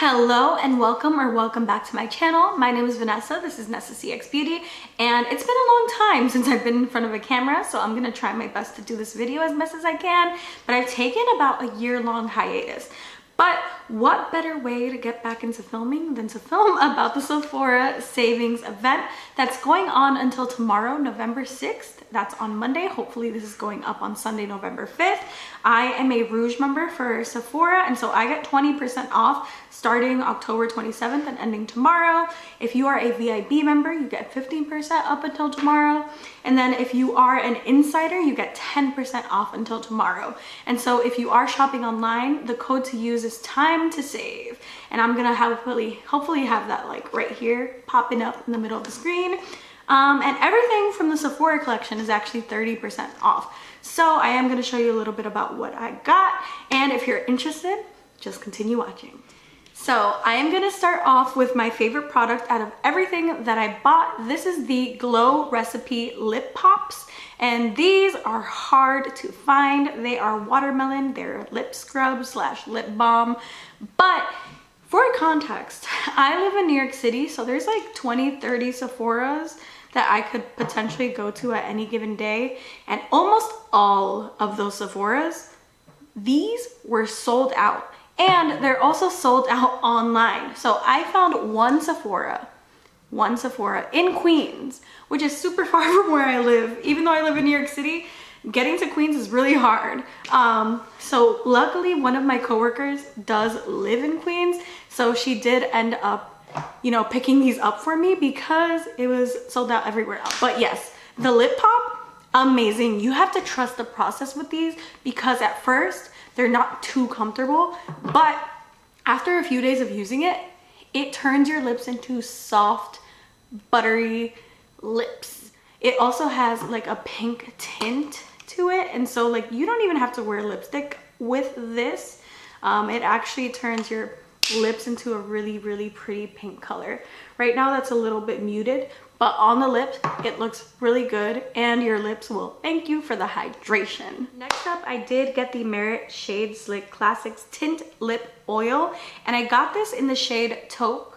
Hello and welcome back to my channel. My name is Vanessa. This is Nessa CX Beauty, and it's been a long time since I've been in front of a camera, so I'm gonna try my best to do this video as best as I can. But I've taken about a year-long hiatus. But what better way to get back into filming than to film about the Sephora Savings event that's going on until tomorrow, November 6th. That's on Monday. Hopefully this is going up on Sunday, November 5th. I am a Rouge member for Sephora, and so I get 20% off starting October 27th and ending tomorrow. If you are a VIB member, you get 15% up until tomorrow. And then if you are an insider, you get 10% off until tomorrow. And so if you are shopping online, the code to use is time to save. And I'm gonna hopefully have that like right here popping up in the middle of the screen. And everything from the Sephora collection is actually 30% off. So I am gonna show you a little bit about what I got. And if you're interested, just continue watching. So I am gonna start off with my favorite product out of everything that I bought. This is the Glow Recipe Lip Pops. And these are hard to find. They are watermelon, they're lip scrub / lip balm. But for context, I live in New York City, so there's like 20-30 Sephoras that I could potentially go to at any given day. And almost all of those Sephoras, these were sold out. And they're also sold out online. So I found one Sephora in Queens, which is super far from where I live. Even though I live in New York City, getting to Queens is really hard. So luckily one of my coworkers does live in Queens. So she did end up, you know, picking these up for me because it was sold out everywhere else. But yes, the lip pop, amazing. You have to trust the process with these because at first they're not too comfortable, but after a few days of using it, it turns your lips into soft, buttery lips. It also has like a pink tint to it, and so like you don't even have to wear lipstick with this. It actually turns your lips into a really pretty pink color. Right now that's a little bit muted, but on the lips it looks really good, and your lips will thank you for the hydration. Next up, I did get the Merit Shade Slick Classics Tint Lip Oil, and I got this in the shade Taupe.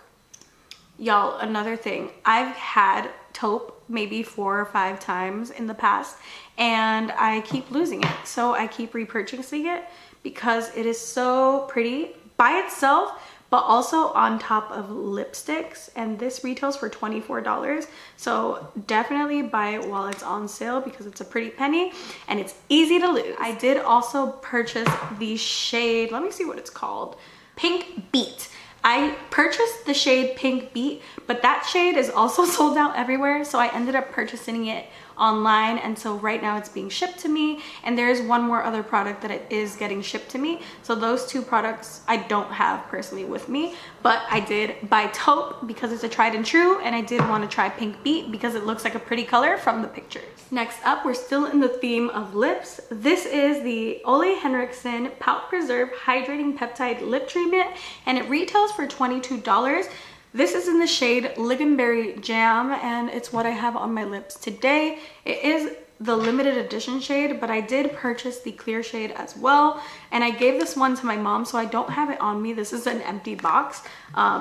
Y'all, another thing, I've had taupe maybe 4 or 5 times in the past, and I keep losing it, so I keep repurchasing it because it is so pretty by itself, but also on top of lipsticks. And this retails for $24, so definitely buy it while it's on sale because it's a pretty penny and it's easy to lose. I did also purchase the shade, let me see what it's called, Pink Beat. I purchased the shade Pink Beat, but that shade is also sold out everywhere, so I ended up purchasing it online, and so right now it's being shipped to me, and there is one more other product that it is getting shipped to me. So those 2 products I don't have personally with me, but I did buy Taupe because it's a tried and true, and I did want to try Pink Beat because it looks like a pretty color from the pictures. Next up, we're still in the theme of lips. This is the OLEHENRIKSEN Pout Preserve Hydrating Peptide Lip Treatment, and it retails for $22. This is in the shade Lingonberry Jam, and it's what I have on my lips today. It is the limited edition shade, but I did purchase the clear shade as well, and I gave this one to my mom, so I don't have it on me. This is an empty box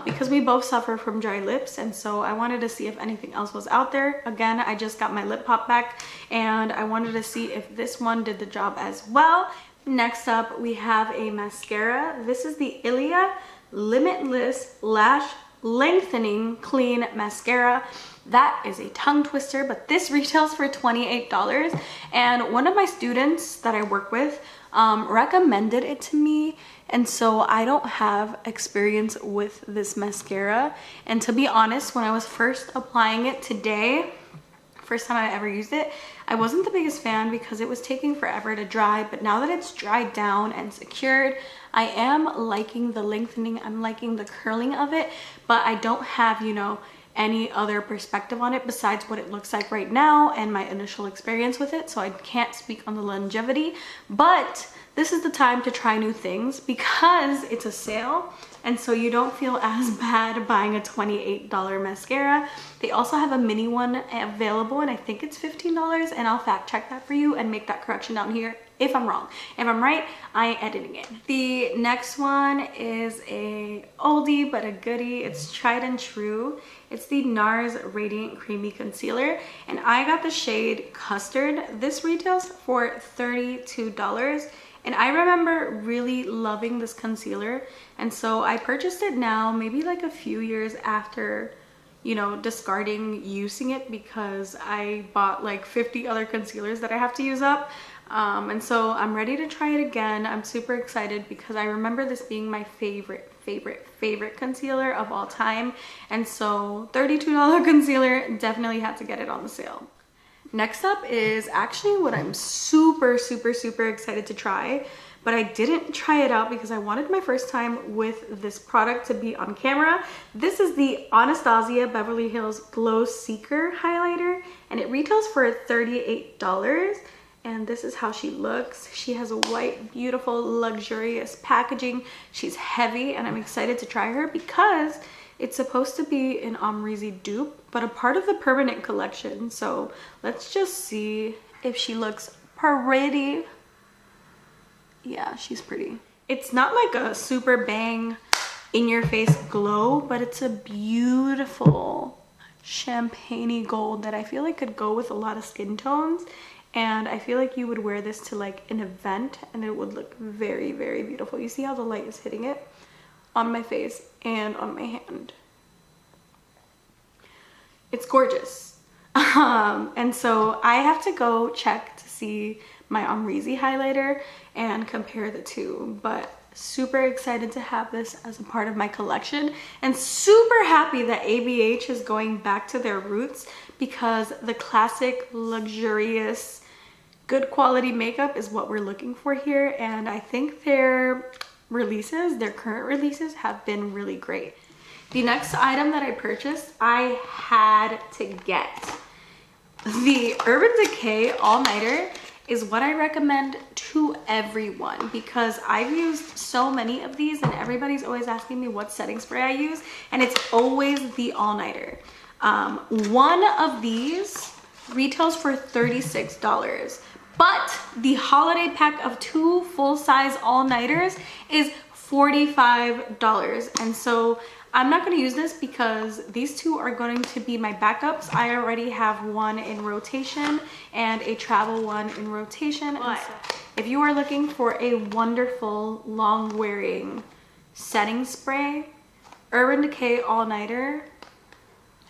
because we both suffer from dry lips, and so I wanted to see if anything else was out there. Again, I just got my lip pop back, and I wanted to see if this one did the job as well. Next up, we have a mascara. This is the Ilia Limitless Lash Lengthening Clean Mascara. That is a tongue twister, but this retails for $28, and one of my students that I work with recommended it to me, and so I don't have experience with this mascara. And to be honest, when I was first applying it today, first time I ever used it, I wasn't the biggest fan because it was taking forever to dry, but now that it's dried down and secured, I am liking the lengthening, I'm liking the curling of it, but I don't have, you know, any other perspective on it besides what it looks like right now and my initial experience with it, so I can't speak on the longevity. But this is the time to try new things because it's a sale, and so you don't feel as bad buying a $28 mascara. They also have a mini one available, and I think it's $15, and I'll fact check that for you and make that correction down here if I'm wrong. If I'm right, I ain't editing it. The next one is a oldie but a goodie. It's tried and true. It's the NARS Radiant Creamy Concealer, and I got the shade Custard. This retails for $32. And I remember really loving this concealer, and so I purchased it now, maybe like a few years after, you know, discarding using it because I bought like 50 other concealers that I have to use up. And so I'm ready to try it again. I'm super excited because I remember this being my favorite concealer of all time. And so $32 concealer, definitely had to get it on the sale. Next up is actually what I'm super excited to try, but I didn't try it out because I wanted my first time with this product to be on camera. This is the Anastasia Beverly Hills Glow Seeker highlighter, and it retails for $38. And this is how she looks. She has a white, beautiful, luxurious packaging. She's heavy, and I'm excited to try her because it's supposed to be an Amrezy dupe, but a part of the permanent collection. So let's just see if she looks pretty. Yeah, she's pretty. It's not like a super bang in your face glow, but it's a beautiful champagne-y gold that I feel like could go with a lot of skin tones. And I feel like you would wear this to like an event and it would look very beautiful. You see how the light is hitting it on my face and on my hand. It's gorgeous. And so I have to go check to see my Amrezy highlighter and compare the two, but super excited to have this as a part of my collection, and super happy that ABH is going back to their roots because the classic, luxurious, good quality makeup is what we're looking for here. And I think their releases, their current releases, have been really great. The next item that I purchased, I had to get. The Urban Decay All Nighter is what I recommend to everyone because I've used so many of these and everybody's always asking me what setting spray I use, and it's always the All Nighter. One of these retails for $36, but the holiday pack of 2 full-size all-nighters is $45. And so I'm not going to use this because these two are going to be my backups. I already have one in rotation and a travel one in rotation. But if you are looking for a wonderful long-wearing setting spray, Urban Decay All Nighter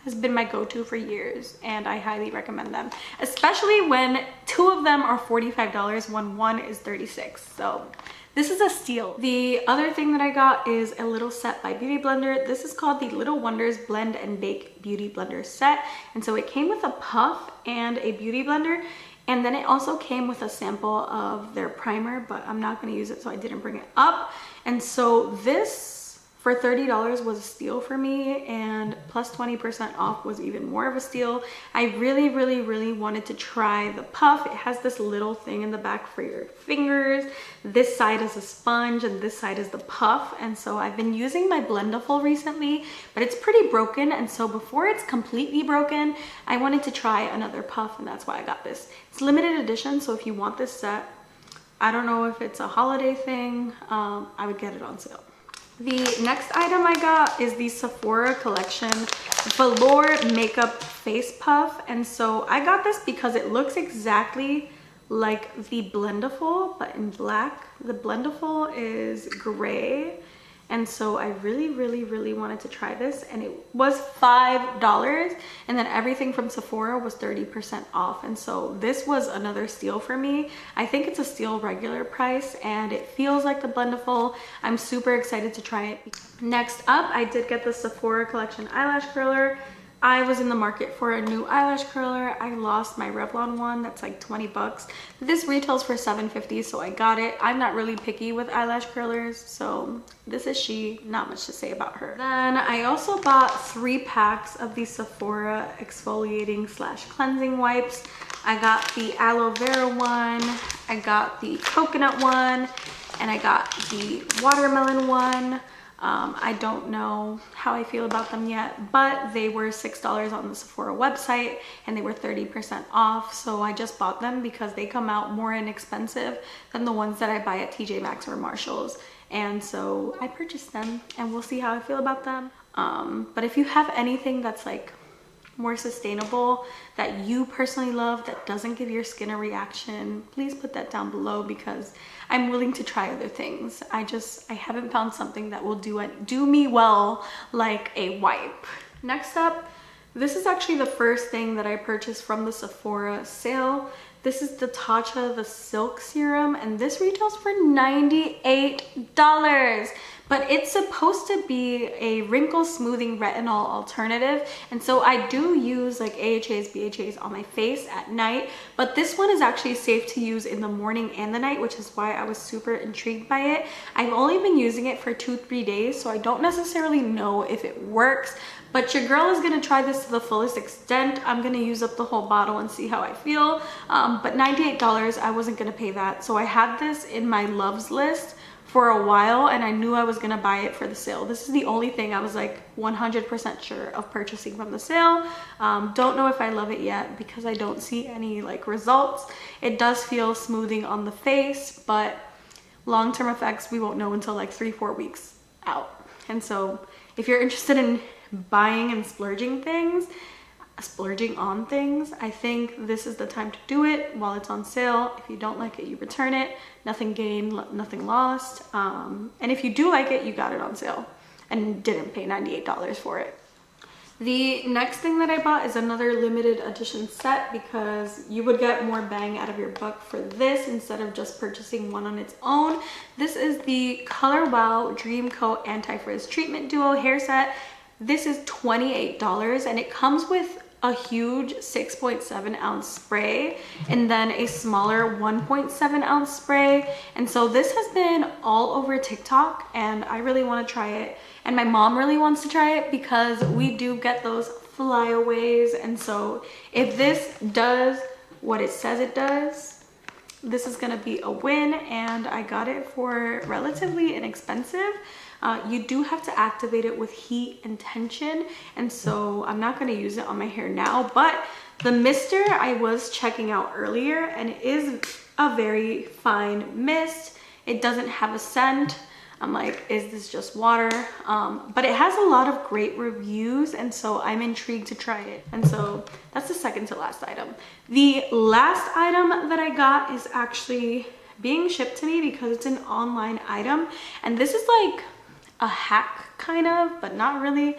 has been my go-to for years, and I highly recommend them, especially when 2 of them are $45 when one is $36. So this is a steal. The other thing that I got is a little set by Beauty Blender. This is called the Little Wonders Blend and Bake Beauty Blender set, and so it came with a puff and a beauty blender, and then it also came with a sample of their primer, but I'm not going to use it, so I didn't bring it up. And so this for $30 was a steal for me, and plus 20% off was even more of a steal. I really wanted to try the puff. It has this little thing in the back for your fingers. This side is a sponge and this side is the puff. And so I've been using my Blendiful recently, but it's pretty broken. And so before it's completely broken, I wanted to try another puff, and that's why I got this. It's limited edition, so if you want this set, I don't know if it's a holiday thing, I would get it on sale. The next item I got is the Sephora collection Velour Makeup Face Puff. And so I got this because it looks exactly like the Blendiful, but in black. The Blendiful is gray. And so I really wanted to try this, and it was $5, and then everything from Sephora was 30% off. And so this was another steal for me. I think it's a steal regular price, and it feels like the Blendiful. I'm super excited to try it. Next up, I did get the Sephora collection eyelash curler. I was in the market for a new eyelash curler. I lost my Revlon one that's like 20 bucks. This retails for $7.50, so I got it. I'm not really picky with eyelash curlers, so this is she. Not much to say about her. Then I also bought 3 packs of the Sephora exfoliating / cleansing wipes. I got the aloe vera one, I got the coconut one, and I got the watermelon one. I don't know how I feel about them yet, but they were $6 on the Sephora website and they were 30% off. So I just bought them because they come out more inexpensive than the ones that I buy at TJ Maxx or Marshall's. And so I purchased them and we'll see how I feel about them. But if you have anything that's like more sustainable that you personally love that doesn't give your skin a reaction, please put that down below because I'm willing to try other things. I haven't found something that will do me well like a wipe. Next up, this is actually the first thing that I purchased from the Sephora sale. This is the Tatcha the Silk Serum, and this retails for $98. But it's supposed to be a wrinkle smoothing retinol alternative. And so I do use like AHAs, BHAs on my face at night, but this one is actually safe to use in the morning and the night, which is why I was super intrigued by it. I've only been using it for 2-3 days, so I don't necessarily know if it works, but your girl is gonna try this to the fullest extent. I'm gonna use up the whole bottle and see how I feel. But $98, I wasn't gonna pay that. So I had this in my loves list for a while and I knew I was gonna buy it for the sale. This is the only thing I was like 100% sure of purchasing from the sale. Don't know if I love it yet because I don't see any like results. It does feel smoothing on the face, but long-term effects we won't know until like 3-4 weeks out. And so if you're interested in buying and splurging on things, I think this is the time to do it while it's on sale. If you don't like it, you return it. Nothing gained, nothing lost. And if you do like it, you got it on sale and didn't pay $98 for it. The next thing that I bought is another limited edition set because you would get more bang out of your buck for this instead of just purchasing one on its own. This is the Color Wow Dream Coat Anti-Frizz Treatment Duo hair set. This is $28 and it comes with a huge 6.7 ounce spray and then a smaller 1.7 ounce spray. And so this has been all over TikTok and I really want to try it. And my mom really wants to try it because we do get those flyaways. And so if this does what it says it does, this is gonna be a win. And I got it for relatively inexpensive. You do have to activate it with heat and tension, and so I'm not going to use it on my hair now, but the mister I was checking out earlier and it is a very fine mist. It doesn't have a scent. I'm like, is this just water? But it has a lot of great reviews and so I'm intrigued to try it. And so that's the second to last item. The last item that I got is actually being shipped to me because it's an online item, and this is like a hack kind of, but not really.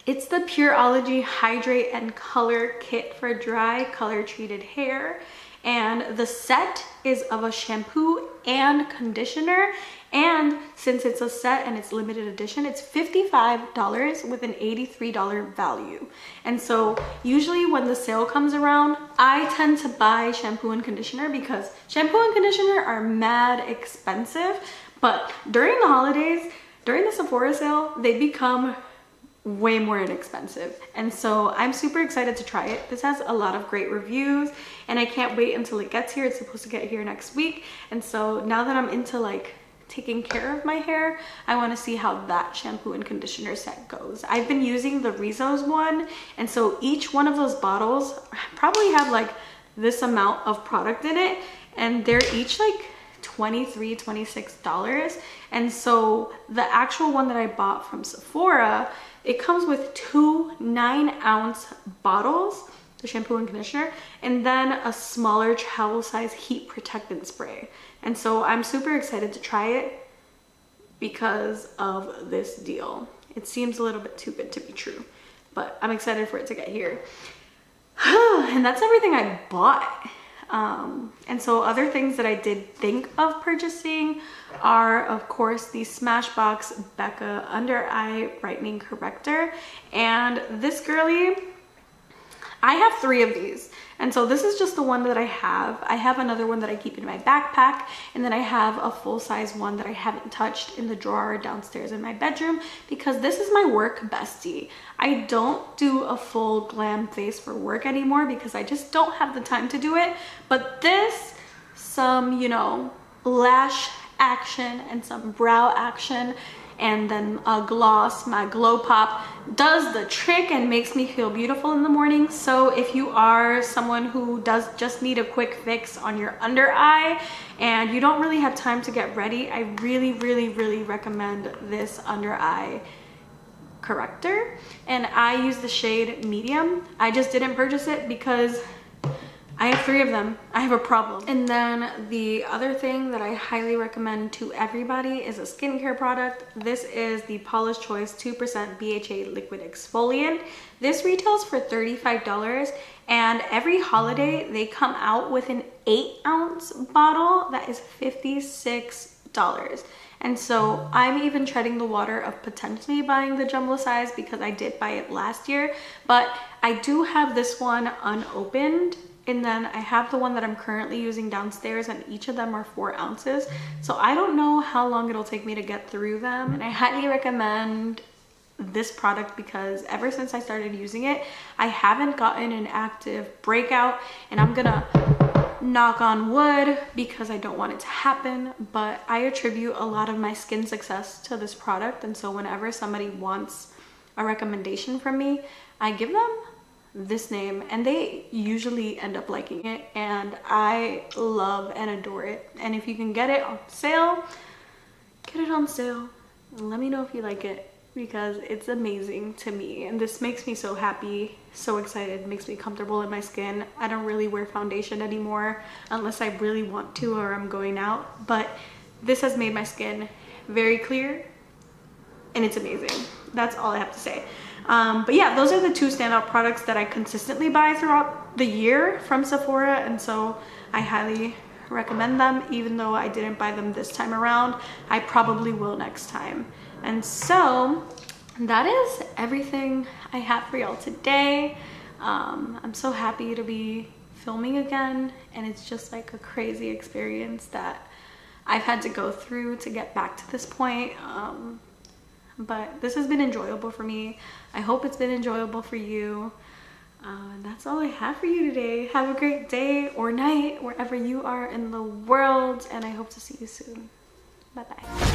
It's the Pureology Hydrate and Color Kit for dry color treated hair, and the set is of a shampoo and conditioner, and since it's a set and it's limited edition, it's $55 with an $83 value. And so usually when the sale comes around, I tend to buy shampoo and conditioner because shampoo and conditioner are mad expensive. But during the holidays, during the Sephora sale, they become way more inexpensive. And so I'm super excited to try it. This has a lot of great reviews and I can't wait until it gets here. It's supposed to get here next week. And so now that I'm into like taking care of my hair, I want to see how that shampoo and conditioner set goes. I've been using the Rizos one, and so each one of those bottles probably have like this amount of product in it, and they're each like $26. And so the actual one that I bought from Sephora, it comes with 2 9-ounce bottles, the shampoo and conditioner, and then a smaller travel size heat protectant spray. And so I'm super excited to try it because of this deal. It seems a little bit too good to be true, but I'm excited for it to get here. And that's everything I bought. And so other things that I did think of purchasing are, of course, the Smashbox Becca Under Eye Brightening Corrector. And this girly, I have 3 of these. And so this is just the one that I have. I have another one that I keep in my backpack. And then I have a full-size one that I haven't touched in the drawer downstairs in my bedroom because this is my work bestie. I don't do a full glam face for work anymore because I just don't have the time to do it. But this, some, you know, lash action and some brow action, and then a gloss, my Glow Pop, does the trick and makes me feel beautiful in the morning. So if you are someone who does just need a quick fix on your under eye and you don't really have time to get ready, I really recommend this under eye corrector. And I use the shade medium. I just didn't purchase it because I have 3 of them. I have a problem. And then the other thing that I highly recommend to everybody is a skincare product. This is the Paula's Choice 2% BHA liquid exfoliant. This retails for $35, and every holiday they come out with an 8-ounce bottle that is $56. And so I'm even treading the water of potentially buying the jumbo size because I did buy it last year, but I do have this one unopened. And then I have the one that I'm currently using downstairs, and each of them are 4 ounces. So I don't know how long it'll take me to get through them. And I highly recommend this product because ever since I started using it, I haven't gotten an active breakout. And I'm gonna knock on wood because I don't want it to happen. But I attribute a lot of my skin success to this product. And so whenever somebody wants a recommendation from me, I give them this name, and they usually end up liking it, and I love and adore it. And if you can get it on sale, get it on sale and let me know if you like it because it's amazing to me. And this makes me so happy, so excited, makes me comfortable in my skin. I don't really wear foundation anymore unless I really want to or I'm going out, but this has made my skin very clear and it's amazing. That's all I have to say. But yeah, those are the 2 standout products that I consistently buy throughout the year from Sephora, and so I highly recommend them. Even though I didn't buy them this time around, I probably will next time. And so that is everything I have for y'all today. I'm so happy to be filming again, and it's just like a crazy experience that I've had to go through to get back to this point. But this has been enjoyable for me. I hope it's been enjoyable for you. And that's all I have for you today. Have a great day or night wherever you are in the world, and I hope to see you soon. Bye bye.